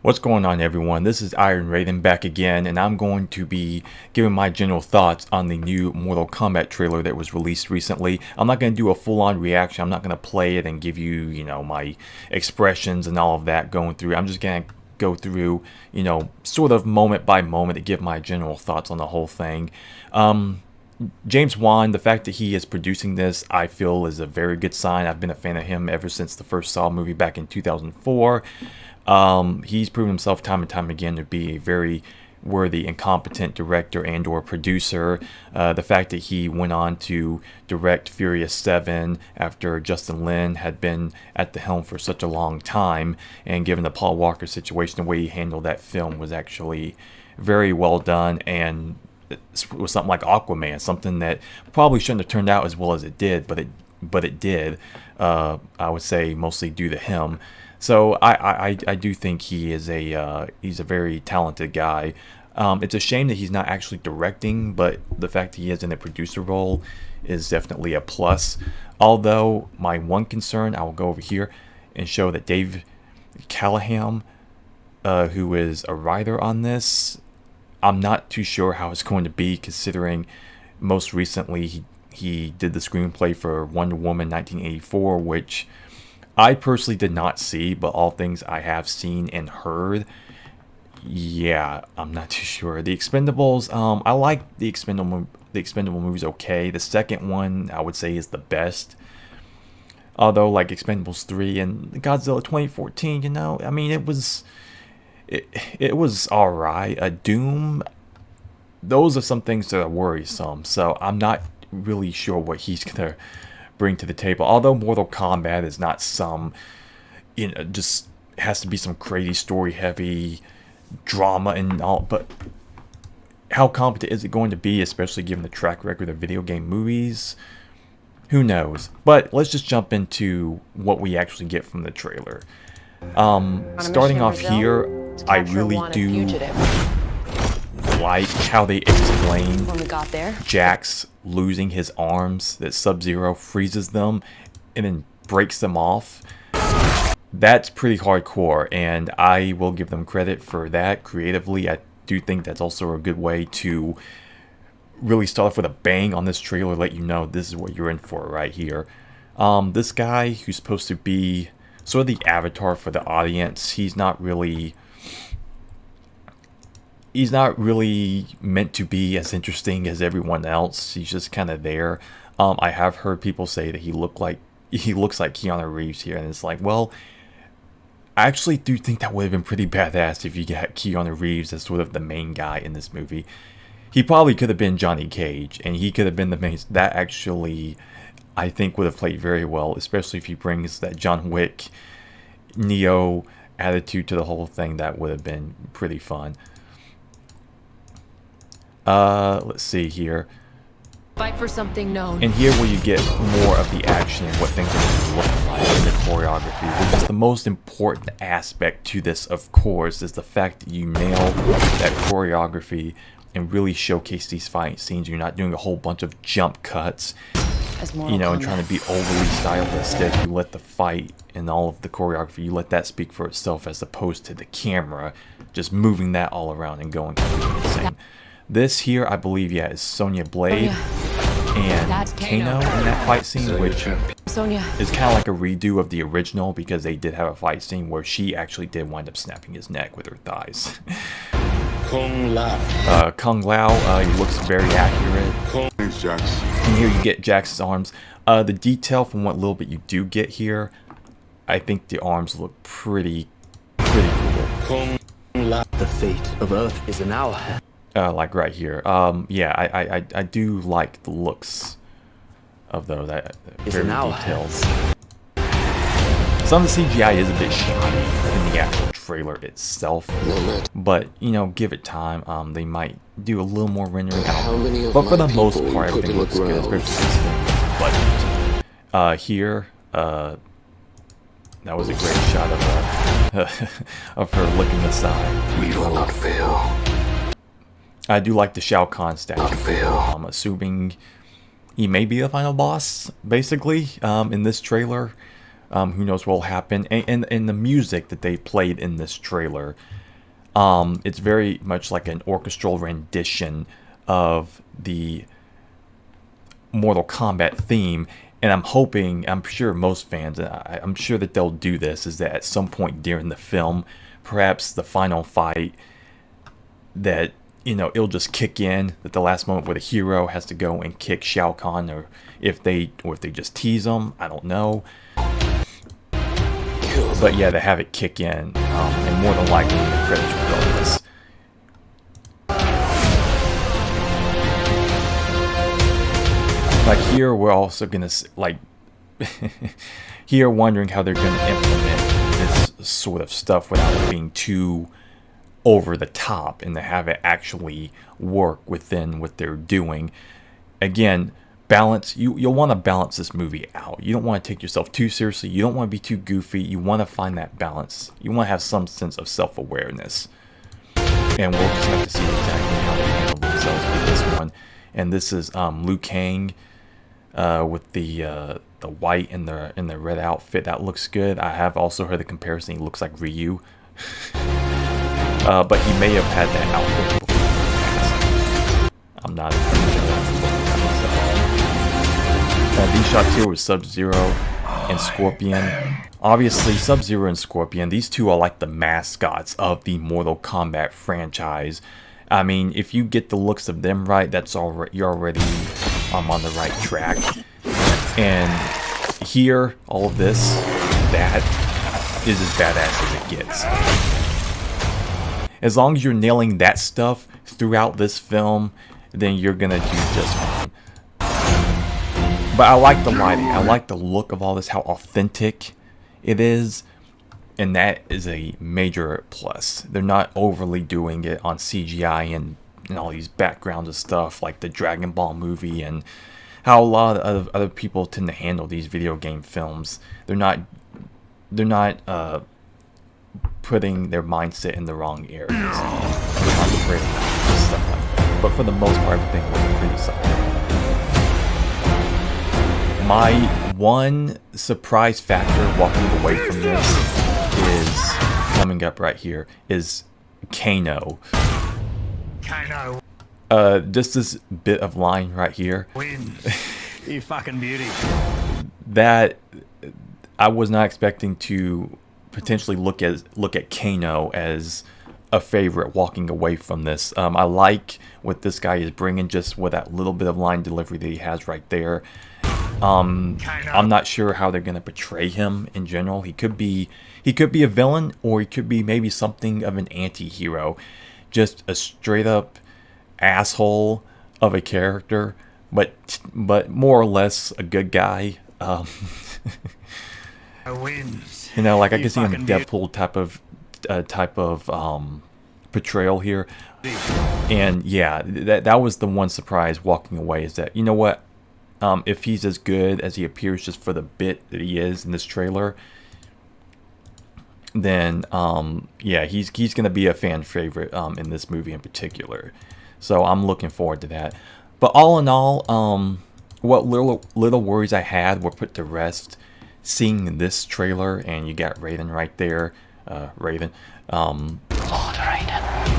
What's going on, everyone? This is Iron Raiden back again, and I'm going to be giving my general thoughts on the new Mortal Kombat trailer that was released recently. I'm not going to do a full-on reaction. I'm not going to play it and give you, my expressions and all of that going through. I'm just going to go through, sort of moment by moment to give my general thoughts on the whole thing. James Wan, the fact that he is producing this, I feel is a very good sign. I've been a fan of him ever since the first Saw movie back in 2004. He's proven himself time and time again to be a very worthy and competent director and or producer. The fact that he went on to direct Furious 7 after Justin Lin had been at the helm for such a long time, and given the Paul Walker situation, the way he handled that film was actually very well done, and it was something like Aquaman, something that probably shouldn't have turned out as well as it did, but it did. I would say mostly due to him. So I do think he's a very talented guy. It's a shame that he's not actually directing, but the fact that he is in a producer role is definitely a plus. Although my one concern, I will go over here and show that Dave Callan, who is a writer on this, I'm not too sure how it's going to be, considering most recently he did the screenplay for Wonder Woman 1984, which I personally did not see, but all things I have seen and heard, yeah, I'm not too sure. The Expendables, I like the Expendable movies okay. The second one, I would say, is the best. Although, like Expendables 3 and Godzilla 2014, I mean, it was alright. Doom, those are some things that are worrisome, so I'm not really sure what he's gonna bring to the table. Although Mortal Kombat is not some, just has to be some crazy story heavy drama and all, but how competent is it going to be, especially given the track record of video game movies? Who knows? But let's just jump into what we actually get from the trailer. Starting off here, I really do like how they explain Jax losing his arms, that Sub-Zero freezes them and then breaks them off. That's pretty hardcore, and I will give them credit for that creatively. I do think that's also a good way to really start off with a bang on this trailer, let you know this is what you're in for right here. This guy who's supposed to be sort of the avatar for the audience, he's not really meant to be as interesting as everyone else. He's just kind of there. I have heard people say that he looks like Keanu Reeves here, and it's like, well, I actually do think that would have been pretty badass if you got Keanu Reeves as sort of the main guy in this movie. He probably could have been Johnny Cage, and he could have been the main. That actually, I think, would have played very well, especially if he brings that John Wick, Neo attitude to the whole thing. That would have been pretty fun. Let's see here. Fight for something known. And here where you get more of the action and what things are going to be looking like in the choreography, which is the most important aspect to this, of course, is the fact that you nail that choreography and really showcase these fight scenes. You're not doing a whole bunch of jump cuts, and trying to be overly stylistic. You let the fight and all of the choreography, you let that speak for itself, as opposed to the camera just moving that all around and going insane. This here, I believe, is Sonya Blade and Kano in that fight scene, which is kind of like a redo of the original, because they did have a fight scene where she actually did wind up snapping his neck with her thighs. Kung Lao, he looks very accurate. And here you get Jax's arms. The detail from what little bit you do get here, I think the arms look pretty cool. The fate of Earth is in our hands. Like right here. Yeah, I do like the looks of those. Very detailed. Some of the CGI is a bit shoddy in the actual trailer itself, but give it time. They might do a little more rendering out, but for the most part, everything looks good, especially but here, that was a great shot of of her looking aside. We will not fail. I do like the Shao Kahn statue. I'm assuming he may be the final boss, basically, in this trailer. Who knows what will happen? And the music that they played in this trailer, it's very much like an orchestral rendition of the Mortal Kombat theme. And I'm sure most fans, I'm sure that they'll do this, is that at some point during the film, perhaps the final fight, that, you know, it'll just kick in at the last moment where the hero has to go and kick Shao Kahn, or if they just tease him, I don't know. But yeah, to have it kick in, and more than likely the credits will go with this. Like here, we're also gonna like here wondering how they're gonna implement this sort of stuff without it being too over the top, and to have it actually work within what they're doing. Again, balance. You'll want to balance this movie out. You don't want to take yourself too seriously. You don't want to be too goofy. You want to find that balance. You want to have some sense of self-awareness. And we'll just have to see exactly how they handle themselves with this one. And this is Liu Kang with the white and the red outfit. That looks good. I have also heard the comparison. He looks like Ryu. But he may have had that outfit before. I'm not sure. These shots here with Sub-Zero and Scorpion. Obviously, Sub-Zero and Scorpion, these two are like the mascots of the Mortal Kombat franchise. I mean, if you get the looks of them right, you're already on the right track. And here, all of this, that is as badass as it gets. As long as you're nailing that stuff throughout this film, then you're gonna do just fine. But I like the lighting. I like the look of all this, how authentic it is. And that is a major plus. They're not overly doing it on CGI and all these backgrounds and stuff like the Dragon Ball movie, and how a lot of other people tend to handle these video game films. They're not putting their mindset in the wrong areas. They're concentrating on stuff like that. But for the most part, everything looks pretty solid. My one surprise factor walking away from this is coming up right here is Kano. Just this bit of line right here. You fucking beauty. That I was not expecting to potentially look at Kano as a favorite walking away from this. I like what this guy is bringing, just with that little bit of line delivery that he has right there. I'm not sure how they're gonna portray him in general. He could be a villain, or he could be maybe something of an anti-hero, just a straight up asshole of a character, but more or less a good guy. You know, like I can see him a Deadpool type of portrayal here. And yeah, that was the one surprise walking away, is that, you know what, if he's as good as he appears just for the bit that he is in this trailer, then yeah, he's gonna be a fan favorite in this movie in particular. So I'm looking forward to that. But all in all, what little worries I had were put to rest seeing this trailer. And you got Raiden right there, Raiden.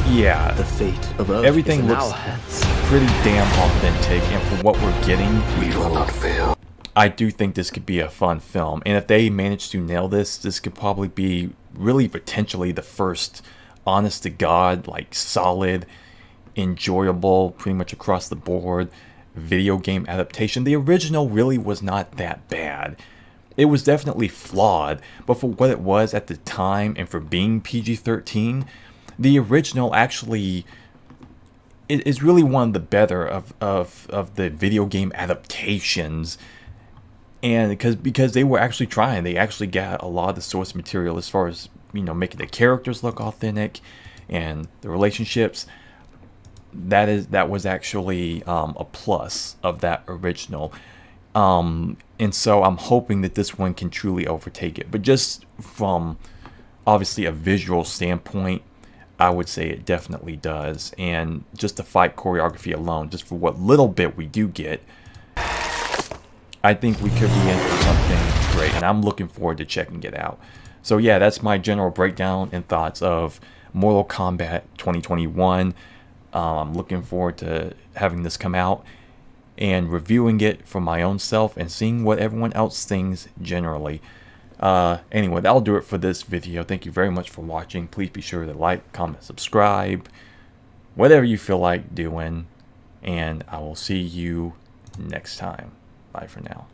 Yeah, The fate of Earth everything is in looks our hands. pretty damn authentic, and for what we're getting, We will not fail. I do think this could be a fun film. And if they manage to nail this could probably be really potentially the first honest to God, like solid, enjoyable, pretty much across the board video game adaptation. The original really was not that bad. It was definitely flawed, but for what it was at the time and for being PG-13, the original actually is really one of the better of the video game adaptations. And because they were actually trying, they actually got a lot of the source material as far as, you know, making the characters look authentic and the relationships. That was actually a plus of that original. And so I'm hoping that this one can truly overtake it. But just from obviously a visual standpoint, I would say it definitely does. And just the fight choreography alone, just for what little bit we do get, I think we could be in for something great, and I'm looking forward to checking it out. So yeah, that's my general breakdown and thoughts of Mortal Kombat 2021. I'm looking forward to having this come out and reviewing it for my own self and seeing what everyone else thinks generally. Anyway, that'll do it for this video. Thank you very much for watching. Please be sure to like, comment, subscribe, whatever you feel like doing, and I will see you next time. Bye for now.